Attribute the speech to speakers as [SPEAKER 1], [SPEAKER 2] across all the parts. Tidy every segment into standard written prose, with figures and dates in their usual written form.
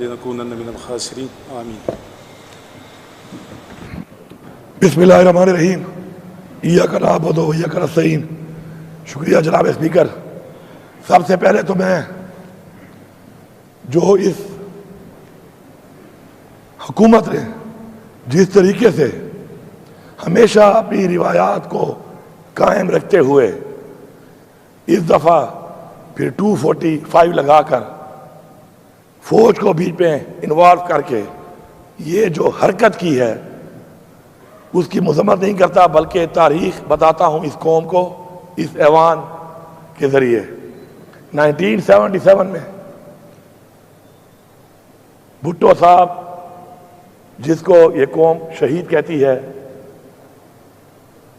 [SPEAKER 1] لنكونن من الخاسرین آمین۔
[SPEAKER 2] بسم اللہ الرحمن الرحیم۔ ایاک نعبد و ایاک نستعین۔ شکریہ جناب اسپیکر۔ سب سے پہلے تو میں جو اس حکومت نے جس طریقے سے ہمیشہ اپنی روایات کو قائم رکھتے ہوئے اس دفعہ پھر 245 لگا کر فوج کو بیچ میں انوالو کر کے یہ جو حرکت کی ہے اس کی مذمت نہیں کرتا، بلکہ تاریخ بتاتا ہوں اس قوم کو اس ایوان کے ذریعے۔ 1977 میں بھٹو صاحب جس کو یہ قوم شہید کہتی ہے،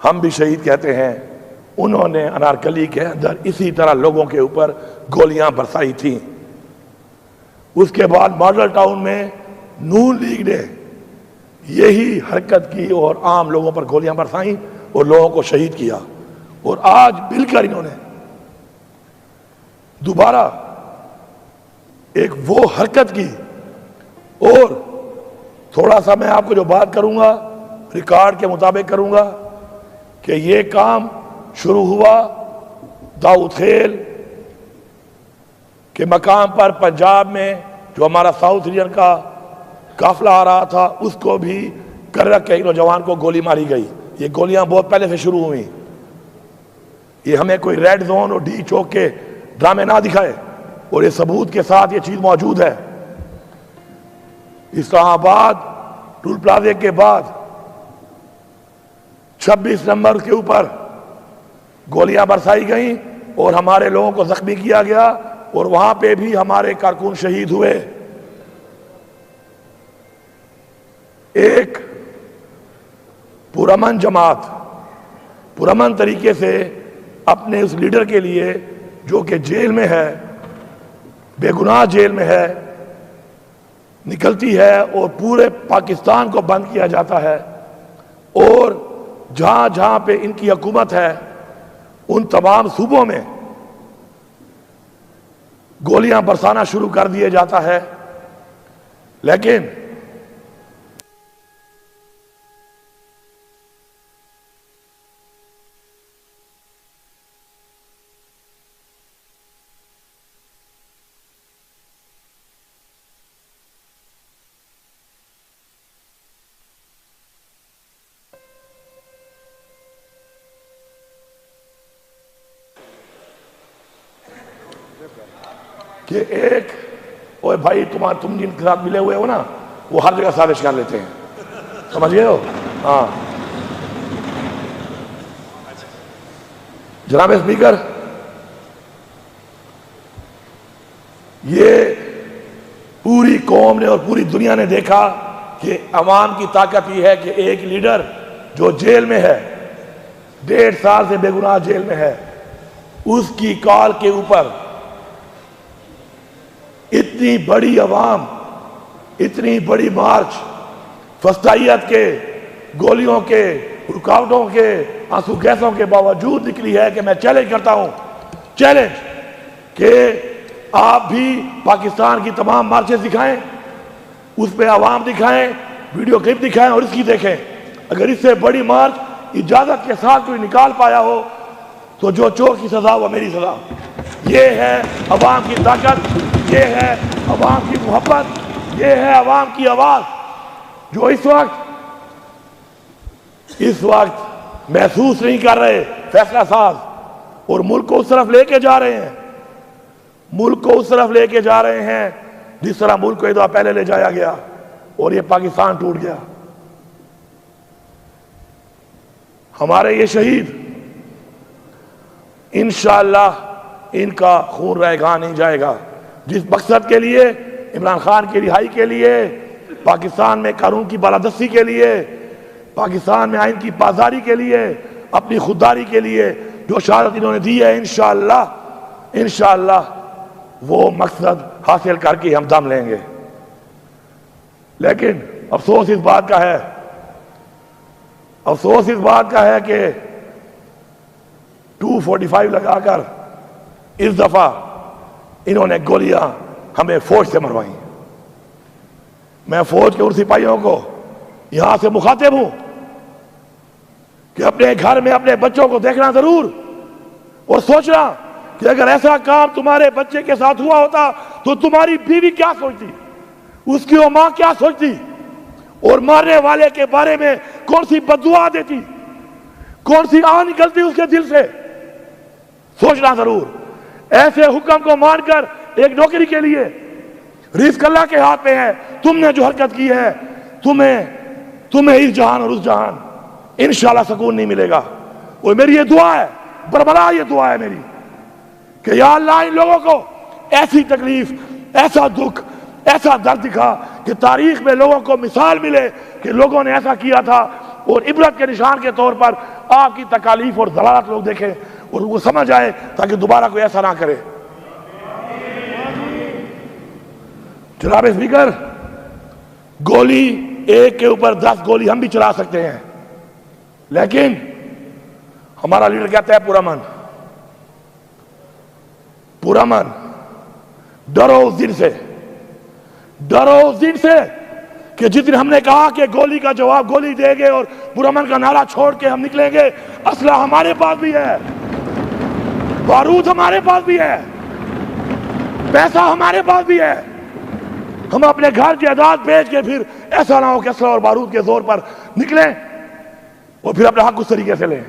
[SPEAKER 2] ہم بھی شہید کہتے ہیں، انہوں نے انارکلی کے اندر اسی طرح لوگوں کے اوپر گولیاں برسائی تھیں۔ اس کے بعد ماڈل ٹاؤن میں نون لیگ نے یہی حرکت کی اور عام لوگوں پر گولیاں برسائیں اور لوگوں کو شہید کیا، اور آج مل کر انہوں نے دوبارہ ایک وہ حرکت کی۔ اور تھوڑا سا میں آپ کو جو بات کروں گا ریکارڈ کے مطابق کروں گا کہ یہ کام شروع ہوا داؤد خیل کے مقام پر پنجاب میں، جو ہمارا ساؤتھ ریجن کا قافلہ آ رہا تھا، اس کو بھی کر رکھ کے ایک نوجوان کو گولی ماری گئی۔ یہ گولیاں بہت پہلے سے شروع ہوئیں۔ یہ ہمیں کوئی ریڈ زون اور ڈی چوک کے ڈرامے نہ دکھائے، اور یہ ثبوت کے ساتھ یہ چیز موجود ہے۔ اسلام آباد ٹول پلازے کے بعد 26 نمبر کے اوپر گولیاں برسائی گئیں اور ہمارے لوگوں کو زخمی کیا گیا، اور وہاں پہ بھی ہمارے کارکن شہید ہوئے۔ ایک پرامن جماعت پرامن طریقے سے اپنے اس لیڈر کے لیے جو کہ جیل میں ہے، بے گناہ جیل میں ہے، نکلتی ہے اور پورے پاکستان کو بند کیا جاتا ہے، اور جہاں جہاں پہ ان کی حکومت ہے ان تمام صوبوں میں گولیاں برسانا شروع کر دیا جاتا ہے۔ لیکن کہ ایک اوے بھائی تم جن کے ساتھ ملے ہوئے ہو نا، وہ ہر جگہ سازش کر لیتے ہیں، سمجھ گئے ہو؟ ہاں جناب اسپیکر، یہ پوری قوم نے اور پوری دنیا نے دیکھا کہ عوام کی طاقت یہ ہے کہ ایک لیڈر جو جیل میں ہے، 1.5 سال سے بے گناہ جیل میں ہے، اس کی کال کے اوپر اتنی بڑی عوام، اتنی بڑی مارچ، فسطائیت کے، گولیوں کے، رکاوٹوں کے، آنسو گیسوں کے باوجود نکلی ہے کہ میں چیلنج کرتا ہوں، چیلنج کہ آپ بھی پاکستان کی تمام مارچز دکھائیں، اس پہ عوام دکھائیں، ویڈیو کلپ دکھائیں اور اس کی دیکھیں۔ اگر اس سے بڑی مارچ اجازت کے ساتھ کوئی نکال پایا ہو تو جو چور کی سزا وہ میری سزا۔ یہ ہے عوام کی طاقت، یہ ہے عوام کی محبت، یہ ہے عوام کی آواز، جو اس وقت محسوس نہیں کر رہے فیصلہ ساز، اور ملک کو اس طرف لے کے جا رہے ہیں، ملک کو اس طرف لے کے جا رہے ہیں جس طرح ملک کو ایک دفعہ پہلے لے جایا گیا اور یہ پاکستان ٹوٹ گیا۔ ہمارے یہ شہید انشاءاللہ ان کا خون رائے گاہ نہیں جائے گا۔ جس مقصد کے لیے، عمران خان کی رہائی کے لیے، پاکستان میں قانون کی بالادستی کے لیے، پاکستان میں آئین کی پاسداری کے لیے، اپنی خودداری کے لیے جو شہادت انہوں نے دی ہے، انشاءاللہ وہ مقصد حاصل کر کے ہم دم لیں گے۔ لیکن افسوس اس بات کا ہے کہ 245 لگا کر اس دفعہ انہوں نے گولیاں ہمیں فوج سے مروائیں۔ میں فوج کے ان سپاہیوں کو یہاں سے مخاطب ہوں کہ اپنے گھر میں اپنے بچوں کو دیکھنا ضرور اور سوچنا کہ اگر ایسا کام تمہارے بچے کے ساتھ ہوا ہوتا تو تمہاری بیوی کیا سوچتی، اس کی ماں کیا سوچتی، اور مارنے والے کے بارے میں کون سی بددعا دیتی، کون سی آن نکلتی اس کے دل سے. سوچنا ضرور. ایسے حکم کو مان کر ایک نوکری کے لیے رزق اللہ کے ہاتھ میں ہے. تم نے جو حرکت کی ہے تمہیں اس جہان اور اس جہان انشاءاللہ سکون نہیں ملے گا. اور میری یہ دعا ہے، بربلا یہ دعا ہے میری، کہ یا اللہ ان لوگوں کو ایسی تکلیف، ایسا دکھ، ایسا درد دکھا کہ تاریخ میں لوگوں کو مثال ملے کہ لوگوں نے ایسا کیا تھا، اور عبرت کے نشان کے طور پر آپ کی تکالیف اور ضلالت لوگ دیکھیں اور وہ سمجھ آئے تاکہ دوبارہ کوئی ایسا نہ کرے. جناب اسپیکر، گولی ایک کے اوپر 10 گولی ہم بھی چلا سکتے ہیں، لیکن ہمارا لیڈر کہتا ہے پرامن، پرامن. ڈرو اس دن سے، ڈرو اس دن سے کہ جس دن ہم نے کہا کہ گولی کا جواب گولی دیں گے اور پرامن کا نعرہ چھوڑ کے ہم نکلیں گے، اسلحہ ہمارے پاس بھی ہے، بارود ہمارے پاس بھی ہے، پیسہ ہمارے پاس بھی ہے. ہم اپنے گھر جائیداد بیچ کے پھر ایسا نہ ہو کہ اسلحہ اور بارود کے زور پر نکلیں اور پھر اپنا حق اس طریقے سے لیں.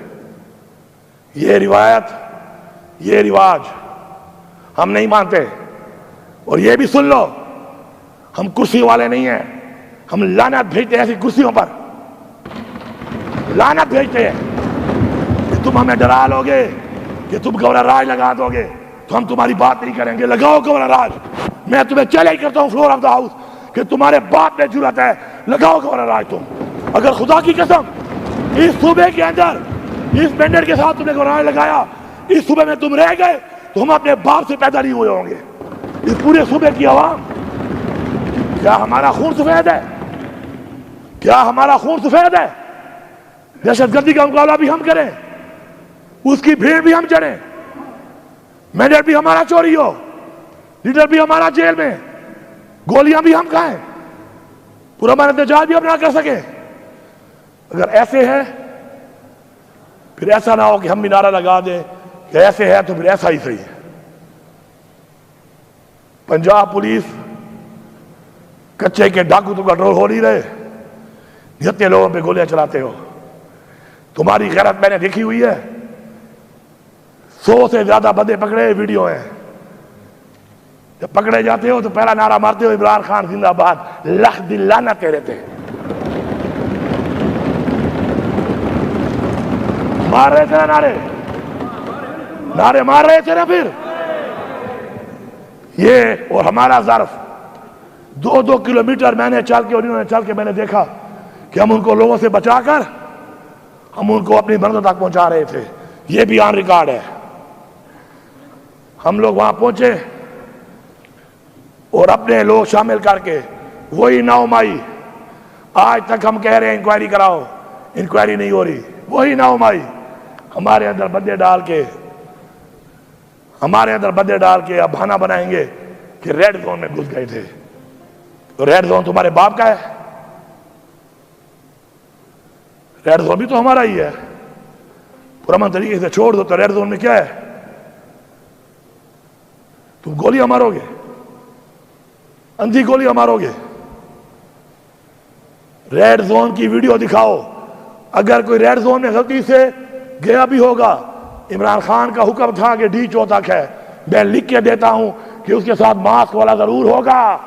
[SPEAKER 2] یہ روایت، یہ رواج ہم نہیں مانتے. اور یہ بھی سن لو، ہم کرسی والے نہیں ہیں، ہم لعنت بھیجتے ہیں ایسی کرسیوں پر، لعنت بھیجتے ہیں کہ تم ہمیں ڈرا لو گے کہ تم گورنر راج لگا دو گے تو ہم تمہاری بات نہیں کریں گے. لگاؤ گورنر راج. میں تمہیں چیلنج کرتا ہوں فلور آف دا ہاؤس کہ تمہارے باپ میں جرأت ہے، لگاؤ گورنر راج. تم اگر خدا کی قسم اس صوبے کے اندر اس مینڈیٹ کے ساتھ تم نے گورنر راج لگایا، اس صوبے میں تم رہ گئے تو ہم اپنے باپ سے پیدا نہیں ہوئے ہوں گے. اس پورے صوبے کی عوام، کیا ہمارا خون سفید ہے؟ کیا ہمارا خون سفید ہے؟ دہشت گردی کا مقابلہ بھی ہم کریں، اس کی بھیڑ بھی ہم چڑھیں، مینڈیٹ بھی ہمارا چوری ہو، لیڈر بھی ہمارا جیل میں، گولیاں بھی ہم کھائیں، پورا من احتجاج بھی ہم نہ کر سکیں؟ اگر ایسے ہے پھر ایسا نہ ہو کہ ہم بھی نعرہ لگا دیں کہ ایسے ہے تو پھر ایسا ہی صحیح ہے. پنجاب پولیس کچے کے ڈاکو تو کنٹرول ہو نہیں رہے، جتنے لوگوں پہ گولیاں چلاتے ہو. تمہاری غیرت میں نے دیکھی ہوئی ہے. 100 سے زیادہ بندے پکڑے، ویڈیو ہیں. جب پکڑے جاتے ہو تو پہلا نعرہ مارتے ہو عمران خان زندہ باد، لکھ دل لعنت تیرے تے. مار رہے تھے نعرے مار رہے تھے نا. پھر یہ اور ہمارا ظرف 2 کلومیٹر میں نے چل کے اور انہوں نے چل کے میں نے دیکھا کہ ہم ان کو لوگوں سے بچا کر ہم ان کو اپنی منزل تک پہنچا رہے تھے. یہ بھی آن ریکارڈ ہے. ہم لوگ وہاں پہنچے اور اپنے لوگ شامل کر کے وہی 9 مئی، آج تک ہم کہہ رہے ہیں انکوائری کراؤ، انکوائری نہیں ہو رہی. وہی 9 مئی ہمارے اندر بندے ڈال کے اب بہانہ بنائیں گے کہ ریڈ زون میں گھس گئے تھے. تو ریڈ زون تمہارے باپ کا ہے، ریڈ زون بھی تو ہمارا ہی ہے. پرامن طریقے سے چھوڑ دو تو ریڈ زون میں کیا ہے؟ تم گولیاں مارو گے، اندھی گولیاں مارو گے. ریڈ زون کی ویڈیو دکھاؤ. اگر کوئی ریڈ زون میں غلطی سے گیا بھی ہوگا، عمران خان کا حکم تھا کہ ڈی 4 تک ہے، میں لکھ کے دیتا ہوں کہ اس کے ساتھ ماسک والا ضرور ہوگا،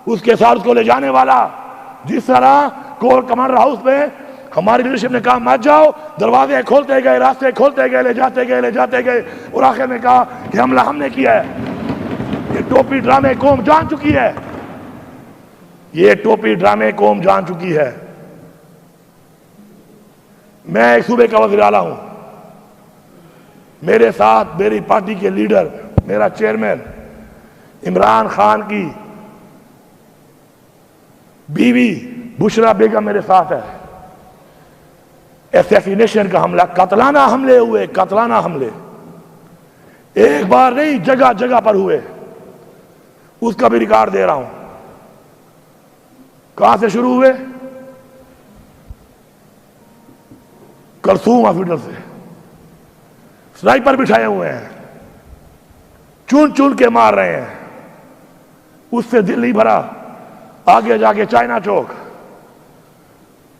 [SPEAKER 2] اس کے ساتھ اس کو لے جانے والا. جس طرح کور کمانڈر ہاؤس میں ہماری لیڈرشپ نے کہا مت جاؤ، دروازے کھولتے گئے، راستے کھولتے گئے، لے جاتے گئے اور آخر میں کہا کہ حملہ ہم نے کیا ہے. یہ ٹوپی ڈرامے قوم جان چکی ہے، یہ ٹوپی ڈرامے قوم جان چکی ہے. میں ایک صوبے کا وزیر اعلیٰ ہوں، میرے ساتھ میری پارٹی کے لیڈر، میرا چیئرمین عمران خان کی بیوی بشرا بیگم میرے ساتھ ہے. ایسیسینیشن کا حملہ، قاتلانہ حملے ہوئے، قاتلانہ حملے ایک بار نہیں، جگہ جگہ پر ہوئے. اس کا بھی ریکارڈ دے رہا ہوں. کہاں سے شروع ہوئے؟ کلثوم ہاسپٹل سے سنائپر بٹھائے ہوئے ہیں، چون چون کے مار رہے ہیں، اس سے دل نہیں بھرا۔ آگے جا کے چائنا چوک،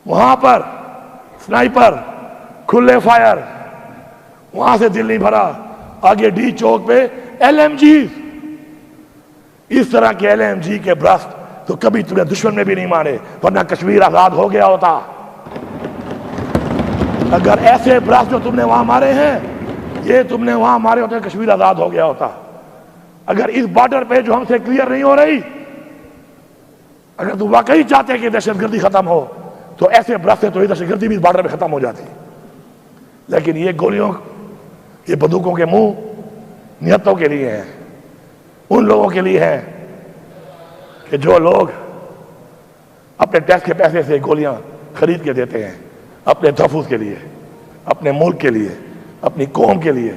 [SPEAKER 2] وہاں پر سنائپر کھلے فائر، وہاں سے دل نہیں بھرا۔ آگے ڈی چوک پہ ایل ایم جی، اس طرح کے ایل ایم جی کے برسٹ تو کبھی تمہیں دشمن میں بھی نہیں مارے، ورنہ کشمیر آزاد ہو گیا ہوتا۔ اگر ایسے برسٹ جو تم نے وہاں مارے ہیں، یہ تم نے وہاں مارے ہوتے، کشمیر آزاد ہو گیا ہوتا۔ اگر اس بارڈر پہ جو ہم سے کلیئر نہیں ہو رہی، اگر تم واقعی چاہتے کہ دہشت گردی ختم ہو تو ایسے برسٹ سے تو یہ دہشت گردی بھی اس بارڈر پہ ختم ہو جاتی۔ لیکن یہ گولیوں، یہ بندوقوں کے منہ نیتوں کے لیے ہیں، ان لوگوں کے لیے ہیں کہ جو لوگ اپنے ٹیکس کے پیسے سے گولیاں خرید کے دیتے ہیں اپنے تحفظ کے لیے، اپنے ملک کے لیے، اپنی قوم کے لیے،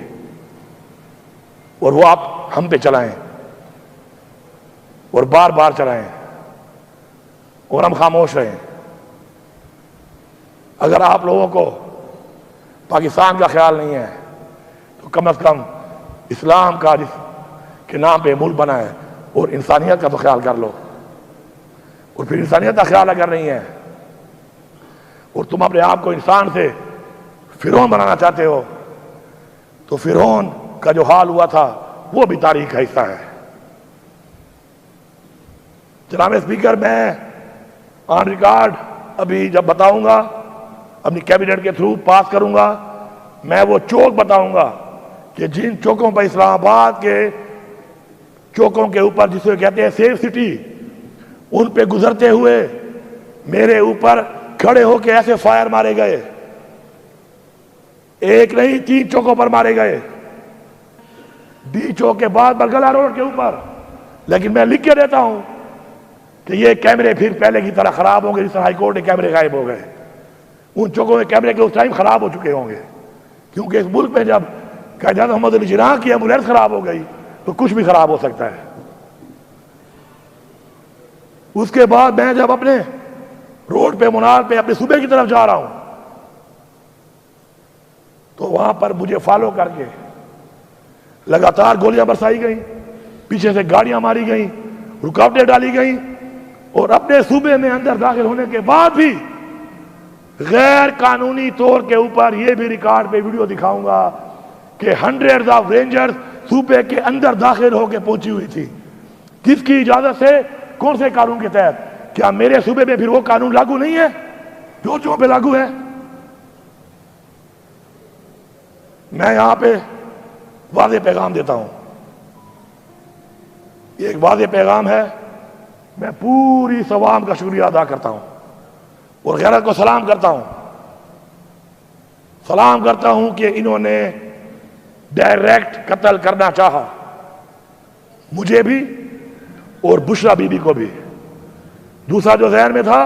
[SPEAKER 2] اور وہ آپ ہم پہ چلائیں اور بار بار چلائیں اور ہم خاموش رہیں۔ اگر آپ لوگوں کو پاکستان کا خیال نہیں ہے تو کم از کم اسلام کا جس کے نام پہ ملک بنا ہے اور انسانیت کا تو خیال کر لو۔ اور پھر انسانیت کا خیال اگر نہیں ہے اور تم اپنے آپ کو انسان سے فرعون بنانا چاہتے ہو تو فرعون کا جو حال ہوا تھا وہ بھی تاریخ کا حصہ ہے۔ جناب اسپیکر، میں آن ریکارڈ ابھی جب بتاؤں گا، اپنی کیبنٹ کے تھرو پاس کروں گا، میں وہ چوک بتاؤں گا کہ جن چوکوں پر اسلام آباد کے چوکوں کے اوپر جس کو کہتے ہیں سیف سٹی، ان پہ گزرتے ہوئے میرے اوپر کھڑے ہو کے ایسے فائر مارے گئے، ایک نہیں 3 چوکوں پر مارے گئے، ڈی چوک کے بعد برگلا روڈ کے اوپر۔ لیکن میں لکھ کے دیتا ہوں کہ یہ کیمرے پھر پہلے کی طرح خراب ہوں گے، جس طرح ہائی کورٹ کے کیمرے غائب ہو گئے۔ ان چوکوں میں کیمرے کے اس ٹائم خراب ہو چکے ہوں گے، کیونکہ اس ملک میں جب قائد اعظم محمد علی جناح کی ایمبولینس خراب ہو گئی تو کچھ بھی خراب ہو سکتا ہے۔ اس کے بعد میں جب اپنے روڈ پہ منال پہ اپنے صوبے کی طرف جا رہا ہوں تو وہاں پر مجھے فالو کر کے لگاتار گولیاں برسائی گئیں، پیچھے سے گاڑیاں ماری گئیں، رکاوٹیں ڈالی گئیں، اور اپنے صوبے میں اندر داخل ہونے کے بعد بھی غیر قانونی طور کے اوپر یہ بھی ریکارڈ پہ ویڈیو دکھاؤں گا کہ ہنڈریڈز آف رینجرز صوبے کے اندر داخل ہو کے پہنچی ہوئی تھی۔ کس کی اجازت سے؟ کون سے قانون کے تحت؟ کیا میرے صوبے میں پھر وہ قانون لاگو نہیں ہے جو پہ لاگو ہے؟ میں یہاں پہ واضح پیغام دیتا ہوں، یہ ایک واضح پیغام ہے۔ میں پوری عوام کا شکریہ ادا کرتا ہوں اور غیرت کو سلام کرتا ہوں کہ انہوں نے ڈائریکٹ قتل کرنا چاہا، مجھے بھی اور بشرا بی بی کو بھی۔ دوسرا جو ذہن میں تھا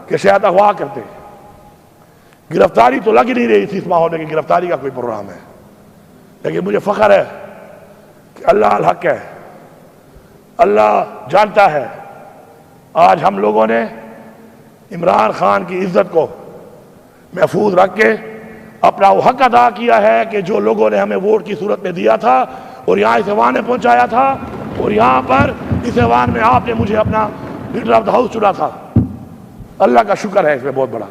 [SPEAKER 2] کہ شاید اغوا کرتے، گرفتاری تو لگ ہی نہیں رہی تھی اس ماحول میں کہ گرفتاری کا کوئی پروگرام ہے، لیکن مجھے فخر ہے کہ اللہ الحق ہے، اللہ جانتا ہے۔ آج ہم لوگوں نے عمران خان کی عزت کو محفوظ رکھ کے اپنا وہ حق ادا کیا ہے کہ جو لوگوں نے ہمیں ووٹ کی صورت میں دیا تھا اور یہاں اس ایوان میں پہنچایا تھا، اور یہاں پر اس ایوان میں آپ نے مجھے اپنا لیڈر آف دا ہاؤس چنا تھا۔ اللہ کا شکر ہے، اس میں بہت بڑا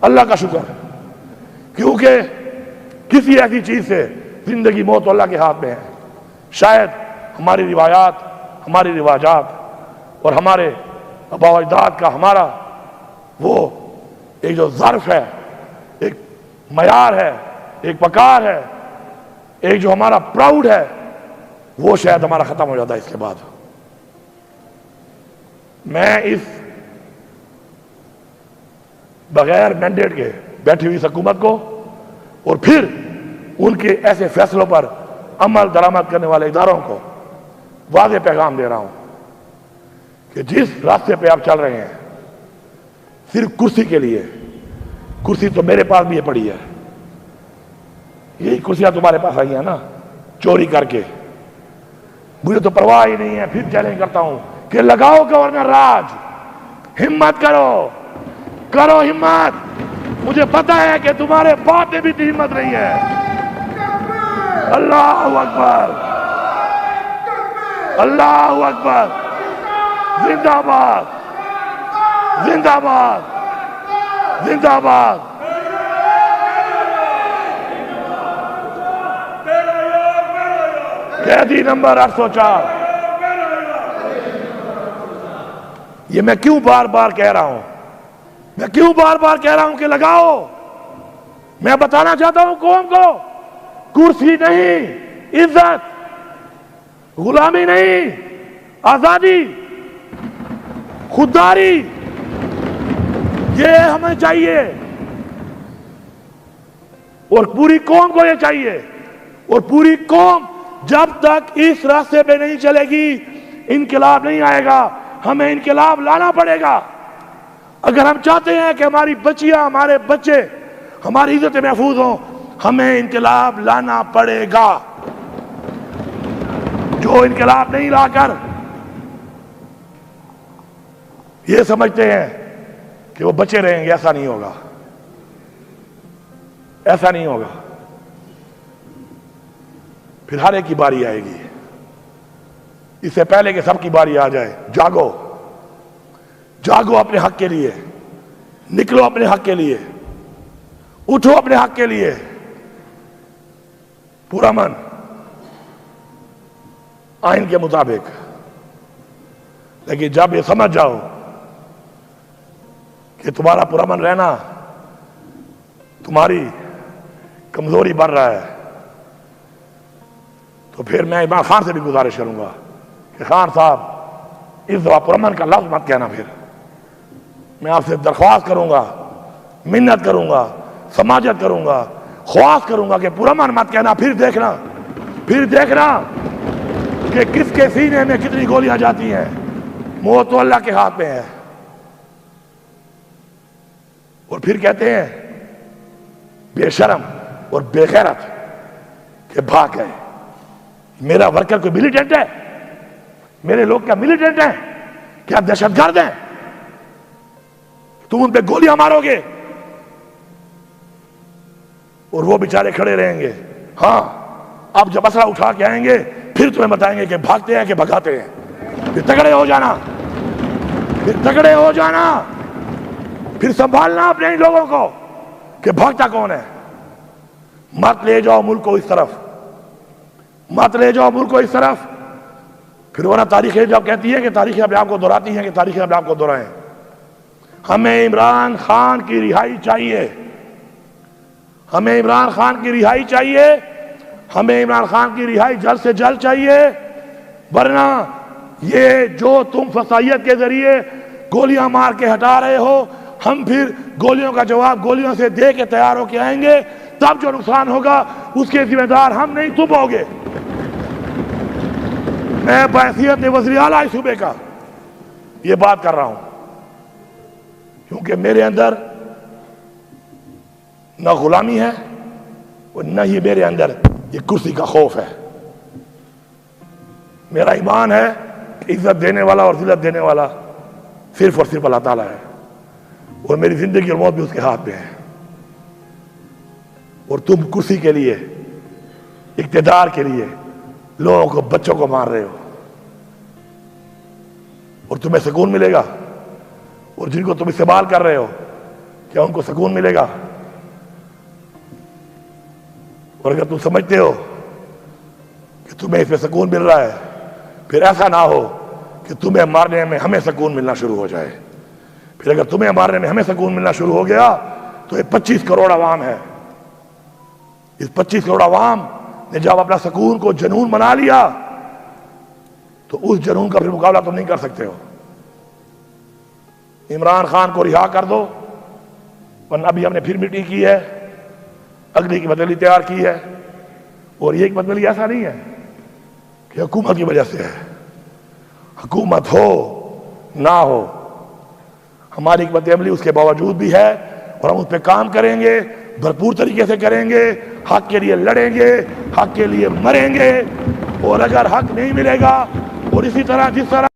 [SPEAKER 2] اللہ کا شکر ہے، کیونکہ کسی ایسی چیز سے زندگی موت اللہ کے ہاتھ میں ہے۔ شاید ہماری روایات، ہماری رواجات اور ہمارے آباء و اجداد کا ہمارا وہ ایک جو ظرف ہے، ایک معیار ہے، ایک وقار ہے، ایک جو ہمارا پراؤڈ ہے، وہ شاید ہمارا ختم ہو جاتا ہے اس کے بعد۔ میں اس بغیر مینڈیٹ کے بیٹھی ہوئی حکومت کو اور پھر ان کے ایسے فیصلوں پر عمل درآمد کرنے والے اداروں کو واضح پیغام دے رہا ہوں کہ جس راستے پہ آپ چل رہے ہیں صرف کرسی کے لیے، کرسی تو میرے پاس بھی یہ پڑی ہے، یہی کرسیاں تمہارے پاس آئی ہیں نا چوری کر کے، مجھے تو پرواہ ہی نہیں ہے۔ پھر چیلنج کرتا ہوں کہ لگاؤ گورنر راج، ہمت کرو، کرو ہمت، مجھے پتا ہے کہ تمہارے باپ میں بھی اتنی ہمت نہیں ہے۔ اللہ اکبر، اللہ اکبر، زندہ باد، زندہ باد، زندہ باد۔ قیدی نمبر 804۔ یہ میں کیوں بار بار کہہ رہا ہوں، میں کیوں بار بار کہہ رہا ہوں کہ لگاؤ؟ میں بتانا چاہتا ہوں قوم کو، کرسی نہیں، عزت، غلامی نہیں، آزادی، خودداری، یہ ہمیں چاہیے اور پوری قوم کو یہ چاہیے۔ اور پوری قوم جب تک اس راستے پہ نہیں چلے گی انقلاب نہیں آئے گا۔ ہمیں انقلاب لانا پڑے گا اگر ہم چاہتے ہیں کہ ہماری بچیاں، ہمارے بچے، ہماری عزت محفوظ ہوں۔ ہمیں انقلاب لانا پڑے گا۔ جو انقلاب نہیں لا کر یہ سمجھتے ہیں کہ وہ بچے رہیں گے، ایسا نہیں ہوگا، ایسا نہیں ہوگا۔ پھر ہر ایک کی باری آئے گی، اس سے پہلے کہ سب کی باری آ جائے۔ جاگو، جاگو اپنے حق کے لیے، نکلو اپنے حق کے لیے، اٹھو اپنے حق کے لیے، پورا من آئین کے مطابق۔ لیکن جب یہ سمجھ جاؤ کہ تمہارا پورا من رہنا تمہاری کمزوری بن رہا ہے، تو پھر میں عمران خان سے بھی گزارش کروں گا کہ خان صاحب اس دفعہ پرامن کا لفظ مت کہنا۔ پھر میں آپ سے درخواست کروں گا، منت کروں گا، سماجت کروں گا، خواست کروں گا کہ پرامن مت کہنا۔ پھر دیکھنا، پھر دیکھنا کہ کس کے سینے میں کتنی گولیاں جاتی ہیں۔ موت تو اللہ کے ہاتھ میں ہے۔ اور پھر کہتے ہیں بے شرم اور بے غیرت کہ بھاگ گئے۔ میرا ورکر کوئی ملیٹنٹ ہے؟ میرے لوگ کیا ملیٹنٹ ہیں؟ کیا دہشت گرد ہیں؟ تم ان پہ گولیاں مارو گے اور وہ بیچارے کھڑے رہیں گے۔ ہاں، اب جب اسلحہ اٹھا کے آئیں گے پھر تمہیں بتائیں گے کہ بھاگتے ہیں کہ بھگاتے ہیں۔ پھر تگڑے ہو جانا، پھر تگڑے ہو جانا، پھر سنبھالنا اپنے ان لوگوں کو کہ بھاگتا کون ہے۔ مت لے جاؤ ملک کو اس طرف، مت لے جاؤ ملک کو اس طرف۔ پھر ورنہ تاریخیں جب کہتی ہے کہ تاریخیں اپنے آپ کو دہراتی ہیں کہ تاریخیں اپنے آپ کو دہرائیں۔ ہمیں عمران خان کی رہائی چاہیے، ہمیں عمران خان کی رہائی چاہیے، ہمیں عمران خان کی رہائی جلد سے جلد چاہیے۔ ورنہ یہ جو تم فسائیت کے ذریعے گولیاں مار کے ہٹا رہے ہو، ہم پھر گولیوں کا جواب گولیوں سے دے کے تیار ہو کے آئیں گے، تب جو نقصان ہوگا اس کے ذمہ دار ہم نہیں، تم ہوگے۔ میں بحیثیت وزیر اعلیٰ اس صوبے کا یہ بات کر رہا ہوں کیونکہ میرے اندر نہ غلامی ہے اور نہ ہی میرے اندر یہ کرسی کا خوف ہے۔ میرا ایمان ہے کہ عزت دینے والا اور ذلت دینے والا صرف اور صرف اللہ تعالیٰ ہے، اور میری زندگی اور موت بھی اس کے ہاتھ میں ہے۔ اور تم کرسی کے لیے، اقتدار کے لیے لوگوں کو، بچوں کو مار رہے ہو، اور تمہیں سکون ملے گا؟ اور جن کو تم استعمال کر رہے ہو کیا ان کو سکون ملے گا؟ اور اگر تم سمجھتے ہو کہ تمہیں اس میں سکون مل رہا ہے، پھر ایسا نہ ہو کہ تمہیں مارنے میں ہمیں سکون ملنا شروع ہو جائے۔ پھر اگر تمہیں مارنے میں ہمیں سکون ملنا شروع ہو گیا تو یہ 25 کروڑ عوام ہے۔ اس 25 کروڑ عوام نے جب اپنا سکون کو جنون بنا لیا تو اس جنون کا پھر مقابلہ تم نہیں کر سکتے ہو۔ عمران خان کو رہا کر دو، ورنہ ابھی ہم نے پھر میٹنگ کی ہے، اگلی کی بدلی تیار کی ہے، اور یہ ایک بدلی ایسا نہیں ہے کہ حکومت کی وجہ سے ہے۔ حکومت ہو نہ ہو، ہماری حکمت عملی اس کے باوجود بھی ہے، اور ہم اس پہ کام کریں گے، بھرپور طریقے سے کریں گے، حق کے لیے لڑیں گے، حق کے لیے مریں گے۔ اور اگر حق نہیں ملے گا اور اسی طرح جس طرح